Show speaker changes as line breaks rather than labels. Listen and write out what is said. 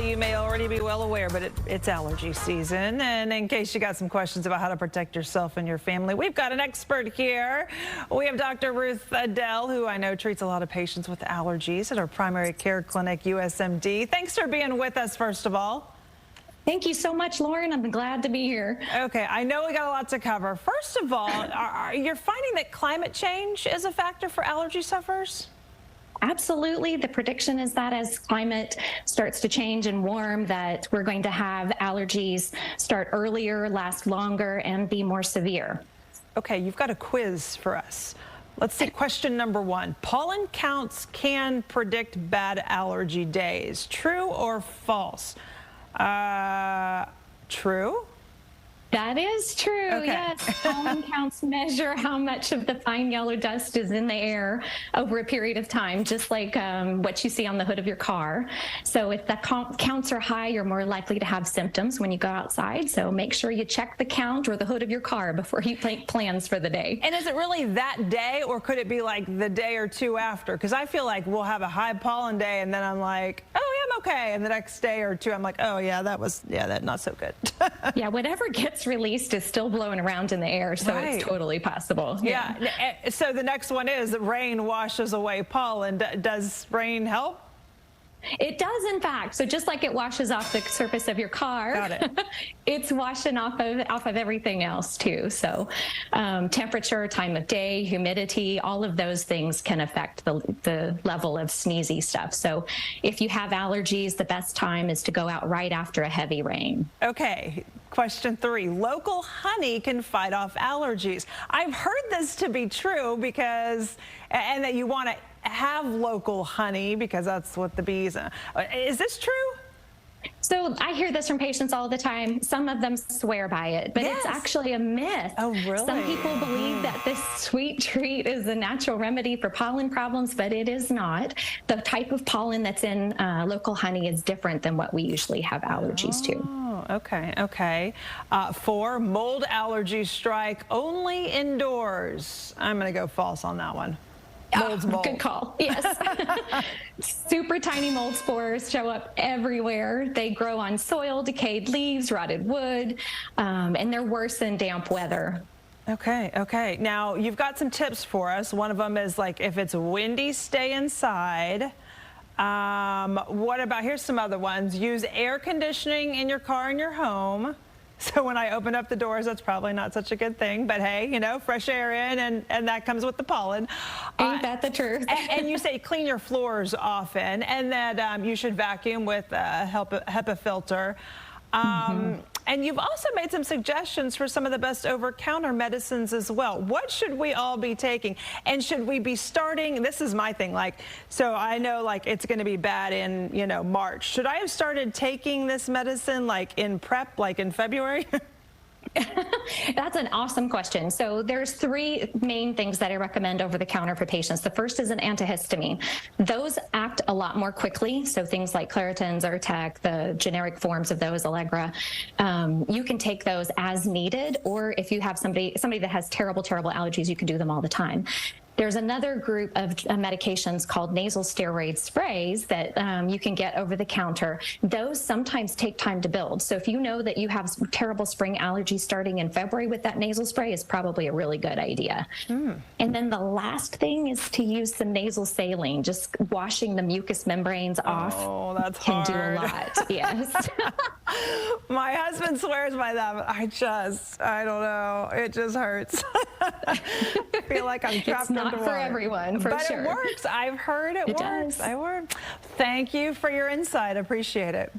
you may already be well aware, but it's allergy season. And in case you got some questions about how to protect yourself and your family, we've got an expert here. We have Dr. Ruth Adelle, who I know treats a lot of patients with allergies at our primary care clinic, USMD. Thanks for being with us, first of all.
Thank you so much, Lauren. I'm glad to be here.
Okay, I know we got a lot to cover. First of all, you're finding that climate change is a factor for allergy sufferers?
Absolutely. The prediction is that as climate starts to change and warm, that we're going to have allergies start earlier, last longer, and be more severe.
Okay, you've got a quiz for us. Let's see, question number 1. Pollen counts can predict bad allergy days. True or false? True?
That is true, okay. Yes. Pollen counts measure how much of the fine yellow dust is in the air over a period of time, just like what you see on the hood of your car. So if the counts are high, you're more likely to have symptoms when you go outside. So make sure you check the count or the hood of your car before you make plans for the day.
And is it really that day, or could it be like the day or two after? Because I feel like we'll have a high pollen day and then I'm like, oh yeah, I'm okay. And the next day or two, I'm like, oh yeah, that's not so good.
Yeah, whatever gets released is still blowing around in the air, so right. It's totally possible.
Yeah. So the next one is that rain washes away pollen. Does rain help?
It does, in fact. So just like it washes off the surface of your car, it's washing off of everything else too. So temperature, time of day, humidity, all of those things can affect the level of sneezy stuff. So if you have allergies, the best time is to go out right after a heavy rain.
Okay. Question 3, local honey can fight off allergies. I've heard this to be true because, and that you want to have local honey because that's what the bees, is this true?
So I hear this from patients all the time. Some of them swear by it, but It's actually a myth.
Oh, really?
Some people believe that this sweet treat is a natural remedy for pollen problems, but it is not. The type of pollen that's in local honey is different than what we usually have allergies to.
Okay. 4, mold allergies strike only indoors. I'm going to go false on that one. Mold's mold.
Good call. Yes. Super tiny mold spores show up everywhere. They grow on soil, decayed leaves, rotted wood, and they're worse in damp weather.
Okay. Now, you've got some tips for us. One of them is like, if it's windy, stay inside. What about, here's some other ones. Use air conditioning in your car and your home. So when I open up the doors, that's probably not such a good thing. But hey, you know, fresh air in, and that comes with the pollen.
Ain't that the truth?
And you say clean your floors often, and that you should vacuum with a HEPA filter. And you've also made some suggestions for some of the best over-counter medicines as well. What should we all be taking? And should we be starting, this is my thing, like, so I know like it's going to be bad in, you know, March. Should I have started taking this medicine like in prep, like in February?
That's an awesome question. So there's 3 main things that I recommend over the counter for patients. The first is an antihistamine. Those act a lot more quickly. So things like Claritin, Zyrtec, the generic forms of those, Allegra, you can take those as needed, or if you have somebody that has terrible allergies, you can do them all the time. There's another group of medications called nasal steroid sprays that you can get over the counter. Those sometimes take time to build. So if you know that you have some terrible spring allergies starting in February with that nasal spray, is probably a really good idea. And then the last thing is to use some nasal saline. Just washing the mucous membranes off can do a lot. Yes.
My husband swears by that, but I don't know. It just hurts. I feel like I'm trapped in
not for everyone, for sure.
But it works. I've heard it works.
Does.
Thank you for your insight. Appreciate it.